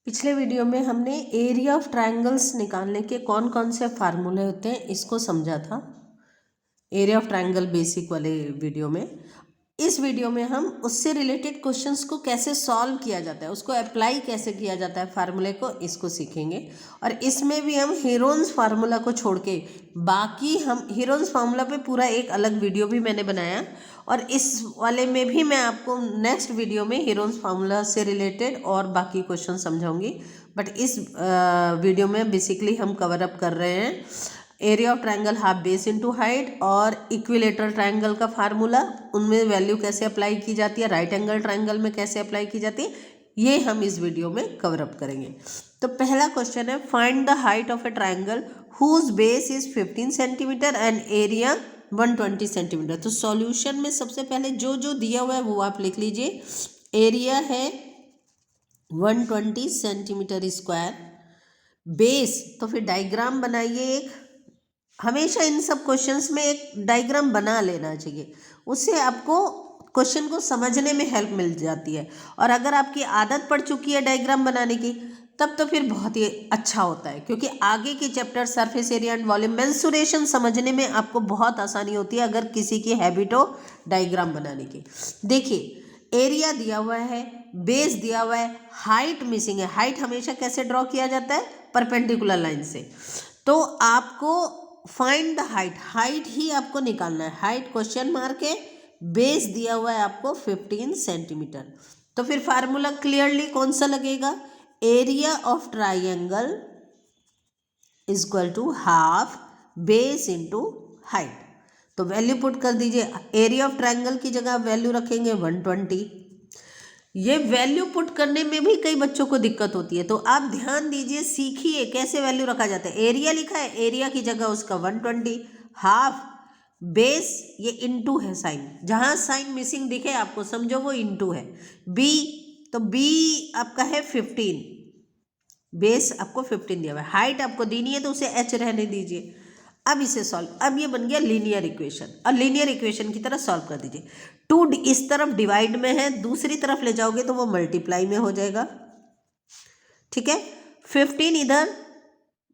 पिछले वीडियो में हमने एरिया ऑफ ट्रायंगल्स निकालने के कौन कौन से फार्मूले होते हैं इसको समझा था, एरिया ऑफ ट्रायंगल बेसिक वाले वीडियो में। इस वीडियो में हम उससे रिलेटेड क्वेश्चंस को कैसे सॉल्व किया जाता है, उसको अप्लाई कैसे किया जाता है फार्मूले को, इसको सीखेंगे। और इसमें भी हम हीरोन्स फार्मूला को छोड़ के बाकी हम हीरोन्स फार्मूला पे पूरा एक अलग वीडियो भी मैंने बनाया, और इस वाले में भी मैं आपको नेक्स्ट वीडियो में हीरोन्स फार्मूला से रिलेटेड और बाकी क्वेश्चन समझाऊंगी। बट इस वीडियो में बेसिकली हम कवर अप कर रहे हैं area of triangle half base into height और इक्विलेटरल ट्रायंगल का फार्मूला, उनमें वैल्यू कैसे अप्लाई की जाती है, राइट एंगल ट्रायंगल में कैसे अप्लाई की जाती है, ये हम इस वीडियो में कवर अप करेंगे। तो पहला क्वेश्चन है, find the height of a triangle whose base is 15 centimetre and area 120 centimetre. तो सॉल्यूशन में सबसे पहले जो जो दिया हुआ है वो आप लिख लीजिए। एरिया है 120 सेंटीमीटर स्क्वायर, बेस तो फिर डायग्राम बनाइए एक, हमेशा इन सब क्वेश्चंस में एक डायग्राम बना लेना चाहिए, उससे आपको क्वेश्चन को समझने में हेल्प मिल जाती है। और अगर आपकी आदत पड़ चुकी है डायग्राम बनाने की तब तो फिर बहुत ही अच्छा होता है, क्योंकि आगे के chapter surface area and volume mensuration समझने में आपको बहुत आसानी होती है अगर किसी की हैबिट हो डायग्राम बनाने की। देखिए एरिया दिया हुआ है, बेस दिया हुआ है, हाइट मिसिंग है। हाइट हमेशा कैसे ड्रॉ किया जाता है, परपेंडिकुलर लाइन से। तो आपको फाइंड द हाइट, हाइट ही आपको निकालना है, हाइट क्वेश्चन मार्क है, बेस दिया हुआ है आपको 15 सेंटीमीटर। तो फिर फार्मूला क्लियरली कौन सा लगेगा, area of triangle is equal to half base into height. तो वैल्यू पुट कर दीजिए, एरिया ऑफ ट्राइंगल की जगह वैल्यू रखेंगे 120। ये वैल्यू पुट करने में भी कई बच्चों को दिक्कत होती है, तो आप ध्यान दीजिए, सीखिए कैसे वैल्यू रखा जाता है। एरिया लिखा है, एरिया की जगह उसका 120, हाफ बेस, ये इनटू है साइन, जहां साइन मिसिंग दिखे आपको समझो वो इनटू है। बी, तो बी आपका है 15, बेस आपको 15 दिया हुआ है, हाइट आपको दी नहीं है तो उसे एच रहने दीजिए। अब इसे सॉल्व, अब ये बन गया लीनियर इक्वेशन, और लीनियर इक्वेशन की तरह सॉल्व कर दीजिए। 2 इस तरफ डिवाइड में है, दूसरी तरफ ले जाओगे तो वो मल्टीप्लाई में हो जाएगा, ठीक है। 15 इधर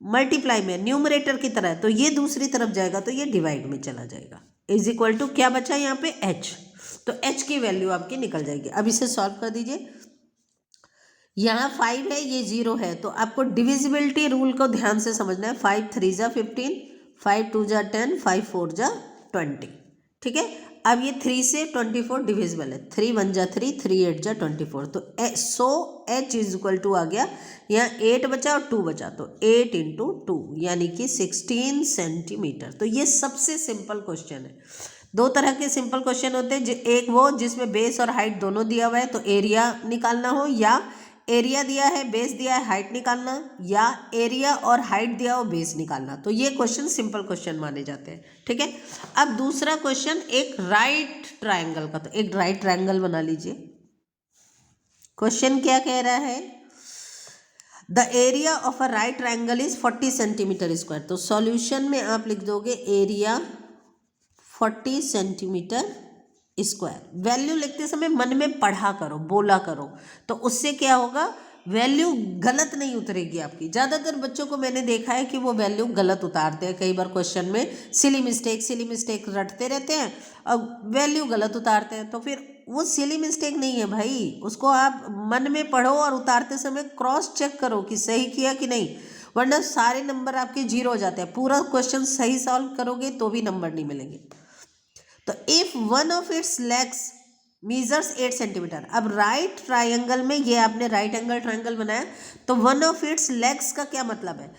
मल्टीप्लाई में न्यूमरेटर की तरह है, तो ये दूसरी तरफ जाएगा तो ये डिवाइड में चला जाएगा। इज इक्वल टू क्या बचा यहाँ पे, एच। तो एच की वैल्यू आपकी निकल जाएगी। अब इसे सॉल्व कर दीजिए। यहाँ 5 है, ये 0 है, तो आपको डिविजिबिलिटी रूल को ध्यान से समझना है। 5 3 जा 15, 5 2 जा 10, 5 4 जा 20, ठीक है। अब ये 3 से 24 डिविजिबल है, 3 1 जा 3, 3 8 जा 24, तो so H is equal to आ गया, यहाँ 8 बचा और 2 बचा, तो 8 इंटू 2 यानी कि 16 सेंटीमीटर। तो ये सबसे सिंपल क्वेश्चन है। दो तरह के सिंपल क्वेश्चन होते हैं, एक वो जिसमें बेस और हाइट दोनों दिया हुआ है तो एरिया निकालना हो, या एरिया दिया है बेस दिया है हाइट निकालना, या एरिया और हाइट दिया हो बेस निकालना। तो ये क्वेश्चन सिंपल क्वेश्चन माने जाते हैं, ठीक है। अब दूसरा क्वेश्चन एक राइट ट्रायंगल का, तो एक राइट ट्रायंगल बना लीजिए। क्वेश्चन क्या कह रहा है, the area of a right triangle is 40 centimetre square. तो सॉल्यूशन में आप लिख दोगे एरिया 40 सेंटीमीटर स्क्वायर। वैल्यू लिखते समय मन में पढ़ा करो, बोला करो, तो उससे क्या होगा, वैल्यू गलत नहीं उतरेगी आपकी। ज़्यादातर बच्चों को मैंने देखा है कि वो वैल्यू गलत उतारते हैं, कई बार क्वेश्चन में सिली मिस्टेक रटते रहते हैं और वैल्यू गलत उतारते हैं। तो फिर वो सिली मिस्टेक नहीं है भाई, उसको आप मन में पढ़ो और उतारते समय क्रॉस चेक करो कि सही किया कि नहीं, वरना सारे नंबर आपके 0 हो जाते हैं। पूरा क्वेश्चन सही सॉल्व करोगे तो भी नंबर नहीं मिलेंगे। तो if one of its legs measures 8 centimetre, अब राइट ट्रायंगल में ये आपने राइट एंगल ट्रायंगल बनाया, तो वन ऑफ इट्स लेग्स का क्या मतलब है,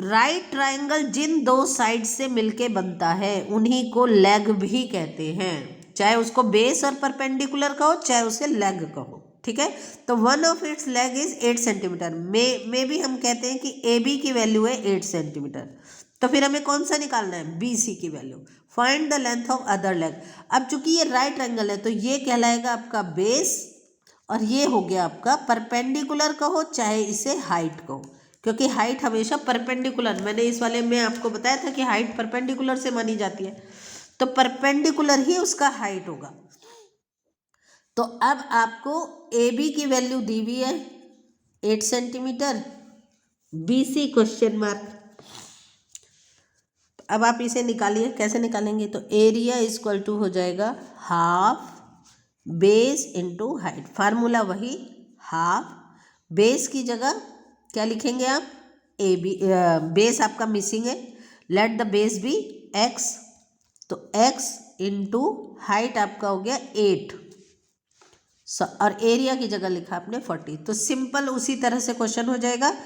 राइट ट्रायंगल जिन दो साइड से मिलके बनता है उन्हीं को लेग भी कहते हैं, चाहे उसको बेस और परपेंडिकुलर कहो चाहे उसे लेग कहो, ठीक है। तो one of its leg is 8 centimetre, में भी हम कहते हैं कि ए बी की वैल्यू है 8 सेंटीमीटर। तो फिर हमें कौन सा निकालना है, बी सी की value. Find the length of other leg. अब चूंकि ये राइट एंगल है तो ये कहलाएगा आपका बेस, और ये हो गया आपका परपेंडिकुलर कहो चाहे इसे हाइट कहो, क्योंकि हाइट हमेशा परपेंडिकुलर, मैंने इस वाले में आपको बताया था कि हाइट परपेंडिकुलर से मानी जाती है, तो परपेंडिकुलर ही उसका हाइट होगा। तो अब आपको ए बी की वैल्यू दी हुई है, 8 सेंटीमीटर, BC क्वेश्चन मार्क। अब आप इसे निकालिए, कैसे निकालेंगे? तो एरिया इक्वल टू हो जाएगा half base into height. Formula वही, हाफ बेस की जगह क्या लिखेंगे आप? A B. बेस आपका मिसिंग है, let the base be x, तो x इंटू हाइट आपका हो गया 8 और एरिया की जगह लिखा आपने 40। तो सिंपल उसी तरह से क्वेश्चन हो जाएगा।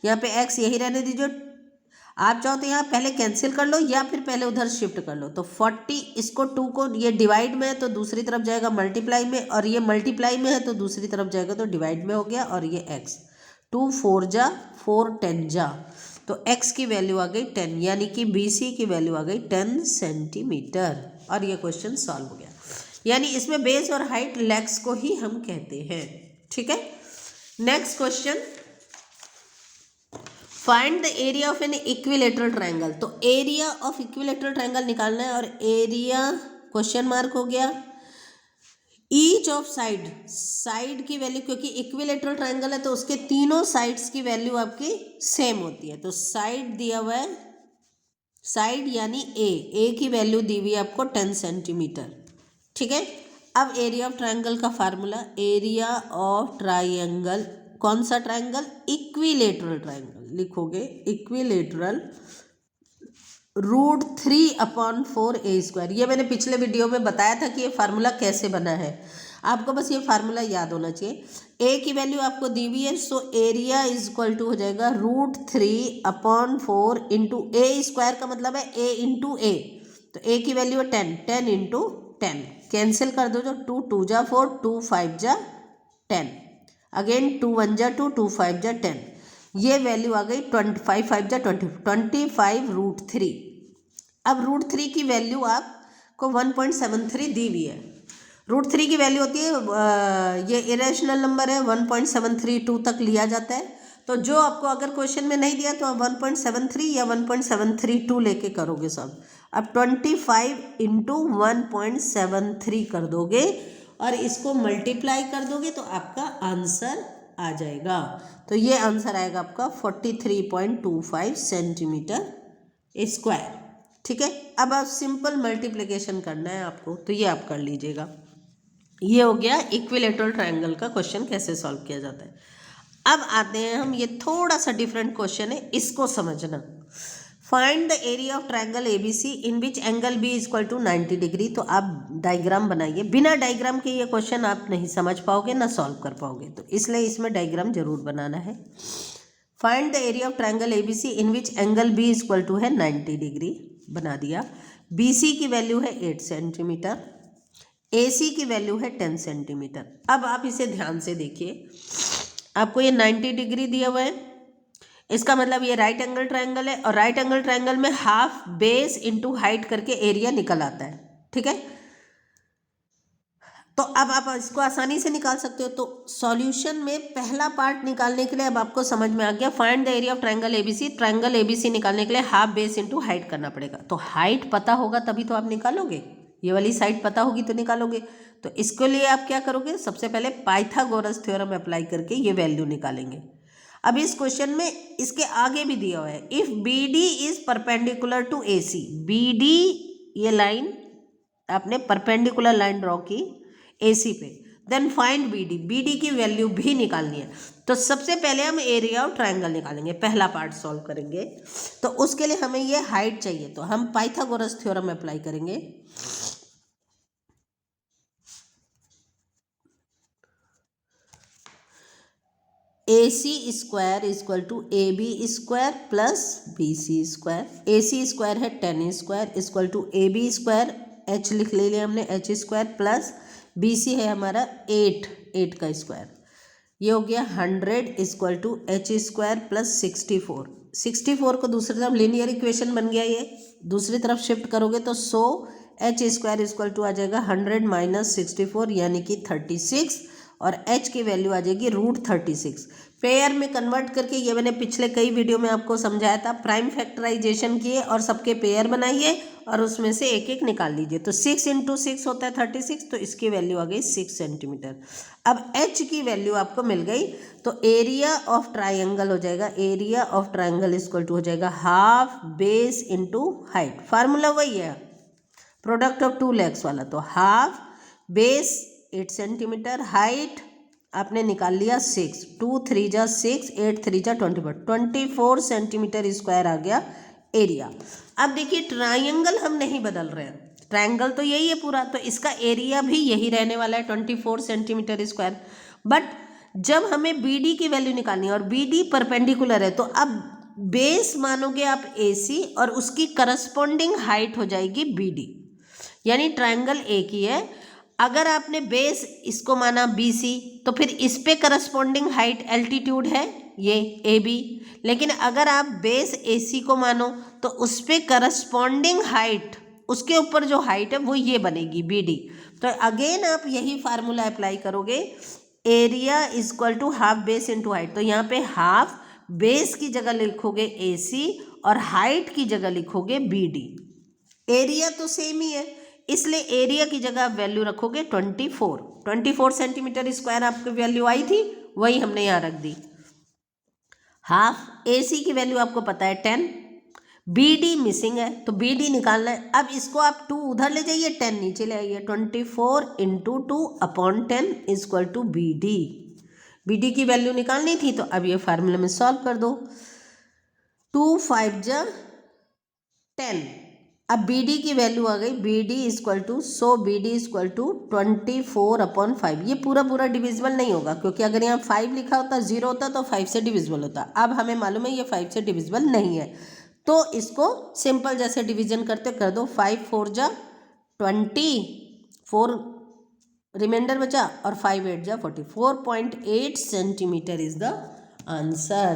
यहाँ पे x यही रहने दीजिए, आप चाहो तो यहाँ पहले कैंसिल कर लो या फिर पहले उधर शिफ्ट कर लो। तो 40 इसको 2 को, ये डिवाइड में है तो दूसरी तरफ जाएगा मल्टीप्लाई में, और ये मल्टीप्लाई में है तो दूसरी तरफ जाएगा तो डिवाइड में हो गया। और ये x 2 4 जा 4 10 जा, तो x की वैल्यू आ गई 10, यानी कि BC की वैल्यू आ गई 10 सेंटीमीटर। और ये क्वेश्चन सॉल्व हो गया। यानी इसमें बेस और हाइट लेग्स को ही हम कहते हैं। ठीक है, next question, find the area of an equilateral triangle. तो एरिया ऑफ इक्विलेटरल ट्रायंगल निकालना है, और एरिया क्वेश्चन मार्क हो गया। ईच ऑफ साइड, साइड की वैल्यू, क्योंकि इक्विलेटरल ट्रायंगल है तो उसके तीनों साइड्स की वैल्यू आपकी सेम होती है। तो साइड दिया हुआ है, साइड यानी ए की वैल्यू दी हुई है आपको 10 सेंटीमीटर। ठीक है, अब एरिया ऑफ ट्रायंगल का फार्मूला, एरिया ऑफ ट्रायंगल, कौन सा ट्रायंगल? इक्विलेटरल ट्रायंगल लिखोगे, इक्विलेटरल √3/4a²। ये मैंने पिछले वीडियो में बताया था कि ये फार्मूला कैसे बना है, आपको बस ये फार्मूला याद होना चाहिए। ए की वैल्यू आपको दी हुई है, so area is equal to हो जाएगा √3/4 इंटू a² का मतलब है a इंटू ए, तो a की वैल्यू है 10, 10 इंटू 10, कैंसिल कर दो, जो 2 2 जा 4, 2 5 जा 10, अगेन 2 1 जा 2, 2 5 जा 10, ये वैल्यू आ गई 25 5 जा 20, 25 √3। अब √3 की वैल्यू आपको 1.73 दी हुई है। √3 की वैल्यू होती है, ये इरेशनल नंबर है, 1.732 तक लिया जाता है। तो जो आपको अगर क्वेश्चन में नहीं दिया तो आप 1.73 या 1.732 लेके करोगे सब। अब 25 इंटू 1.73 कर दोगे और इसको मल्टीप्लाई कर दोगे तो आपका आंसर आ जाएगा। तो ये आंसर आएगा आपका 43.25 सेंटीमीटर स्क्वायर। ठीक है, अब आप सिंपल मल्टीप्लिकेशन करना है आपको, तो ये आप कर लीजिएगा। ये हो गया इक्विलेटरल ट्रायंगल का क्वेश्चन कैसे सॉल्व किया जाता है। अब आते हैं हम, ये थोड़ा सा डिफरेंट क्वेश्चन है, इसको समझना। Find the area of triangle ABC in which angle B equal to 90 degree. तो आप डायग्राम बनाइए, बिना डायग्राम के ये क्वेश्चन आप नहीं समझ पाओगे ना सॉल्व कर पाओगे, तो इसलिए इसमें डायग्राम जरूर बनाना है। Find the area of triangle ABC in which angle B equal to है 90 डिग्री, बना दिया। BC की वैल्यू है 8 सेंटीमीटर, AC की वैल्यू है 10 सेंटीमीटर। अब आप इसे ध्यान से देखिए, आपको ये 90 डिग्री दिया हुआ है, इसका मतलब ये राइट एंगल ट्रायंगल है, और राइट एंगल ट्रायंगल में हाफ बेस इंटू हाइट करके एरिया निकल आता है। ठीक है, तो अब आप इसको आसानी से निकाल सकते हो। तो सॉल्यूशन में पहला पार्ट निकालने के लिए अब आपको समझ में आ गया, find the area of triangle ABC। Triangle ABC निकालने के लिए हाफ बेस इंटू हाइट करना पड़ेगा। तो हाइट पता होगा तभी तो आप निकालोगे, ये वाली साइड पता होगी तो निकालोगे। तो इसके लिए आप क्या करोगे, सबसे पहले पाइथागोरस थ्योरम अप्लाई करके ये वैल्यू निकालेंगे। अब इस क्वेश्चन में इसके आगे भी दिया हुआ है, if BD is perpendicular to AC। BD, ये लाइन आपने परपेंडिकुलर लाइन ड्रॉ की AC पे, देन फाइंड BD। BD की वैल्यू भी निकालनी है। तो सबसे पहले हम एरिया ऑफ ट्रायंगल निकालेंगे, पहला पार्ट सॉल्व करेंगे। तो उसके लिए हमें ये हाइट चाहिए, तो हम पाइथागोरस थ्योरम अप्लाई करेंगे। AC² equal to AB² plus BC²। AC² है 10² इक्वल टू AB² H लिख ले लिया हमने, H² प्लस BC है हमारा 8 का स्क्वायर। ये हो गया 100 इक्वल टू H² प्लस 64। 64 को दूसरी तरफ लीनियर इक्वेशन बन गया, ये दूसरी तरफ शिफ्ट करोगे तो 100 H² इक्वल टू आ जाएगा 100 - 64 यानी कि 36, और h की वैल्यू आ जाएगी √36। पेयर में कन्वर्ट करके, ये मैंने पिछले कई वीडियो में आपको समझाया था, प्राइम फैक्टराइजेशन किए और सबके पेयर बनाइए और उसमें से एक एक निकाल लीजिए। तो 6 × 6 होता है 36, तो इसकी वैल्यू आ गई 6 सेंटीमीटर। अब h की वैल्यू आपको मिल गई, तो एरिया ऑफ ट्राइंगल हो जाएगा, area of triangle equal to हो जाएगा half base into height. Formula वही है, प्रोडक्ट ऑफ टू लेग्स वाला। तो हाफ बेस 8 सेंटीमीटर, हाइट आपने निकाल लिया 6, 2 3 जा 6, 8 3 जा 24 सेंटीमीटर स्क्वायर आ गया एरिया। अब देखिए ट्राइंगल हम नहीं बदल रहे हैं, ट्राइंगल तो यही है पूरा, तो इसका एरिया भी यही रहने वाला है 24 सेंटीमीटर स्क्वायर। बट जब हमें बी डी की वैल्यू निकालनी है और बी डी परपेंडिकुलर है, तो अब बेस मानोगे आप AC और उसकी करस्पॉन्डिंग हाइट हो जाएगी BD, यानी ट्राइंगल एक ही है। अगर आपने बेस इसको माना BC, तो फिर इस पे करस्पॉन्डिंग हाइट एल्टीट्यूड है ये AB। लेकिन अगर आप बेस AC को मानो तो उस पे करस्पॉन्डिंग हाइट, उसके ऊपर जो हाइट है वो ये बनेगी BD। तो अगेन आप यही फार्मूला अप्लाई करोगे, area equal to half base into height. तो यहाँ पे हाफ बेस की जगह लिखोगे AC और हाइट की जगह लिखोगे BD। एरिया तो सेम ही है, इसलिए एरिया की जगह आप वैल्यू रखोगे 24 सेंटीमीटर स्क्वायर आपकी वैल्यू आई थी, वही हमने यहाँ रख दी। हाफ AC की वैल्यू आपको पता है 10, BD मिसिंग है तो BD निकालना है। अब इसको आप 2 उधर ले जाइए, 10 नीचे ले आइए, 24 × 2/10 इक्वल टू BD। BD की वैल्यू निकालनी थी, तो अब ये फार्मूला में सॉल्व कर दो। 2 5 जा 10, अब BD की वैल्यू आ गई, BD इक्वल टू 24/5। ये पूरा डिविजिबल नहीं होगा, क्योंकि अगर यहाँ 5 लिखा होता 0 होता तो 5 से डिविजिबल होता। अब हमें मालूम है ये 5 से डिविजिबल नहीं है, तो इसको सिंपल जैसे डिवीजन करते कर दो। 5 4 जा 20, 4 रिमाइंडर बचा और 5 8 जा 40, 4.8 सेंटीमीटर इज द आंसर।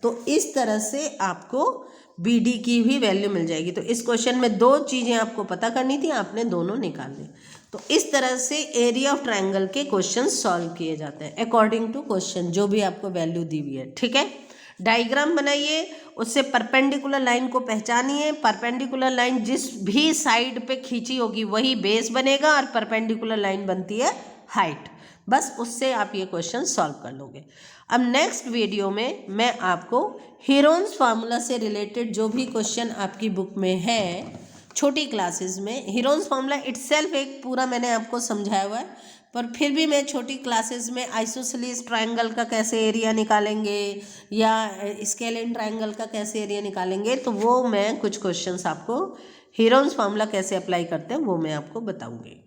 तो इस तरह से आपको BD की भी वैल्यू मिल जाएगी। तो इस क्वेश्चन में 2 चीज़ें आपको पता करनी थी, आपने दोनों निकाल ली। तो इस तरह से एरिया ऑफ ट्राइंगल के क्वेश्चन सॉल्व किए जाते हैं अकॉर्डिंग टू क्वेश्चन, जो भी आपको वैल्यू दी हुई है। ठीक है, डायग्राम बनाइए, उससे परपेंडिकुलर लाइन को पहचानिए। परपेंडिकुलर लाइन जिस भी साइड पे खींची होगी वही बेस बनेगा, और परपेंडिकुलर लाइन बनती है हाइट। बस उससे आप ये क्वेश्चन सॉल्व कर लोगे। अब नेक्स्ट वीडियो में मैं आपको हीरोन्स फार्मूला से रिलेटेड जो भी क्वेश्चन आपकी बुक में है छोटी क्लासेस में, हीरोन्स फार्मूला इटसेल्फ एक पूरा मैंने आपको समझाया हुआ है, पर फिर भी मैं छोटी क्लासेस में आइसोसेलेस ट्रायंगल का कैसे एरिया निकालेंगे या स्केलिन ट्रायंगल का कैसे एरिया निकालेंगे, तो वो मैं कुछ क्वेश्चंस आपको हीरोन्स फार्मूला कैसे अप्लाई करते हैं वो मैं आपको बताऊंगी।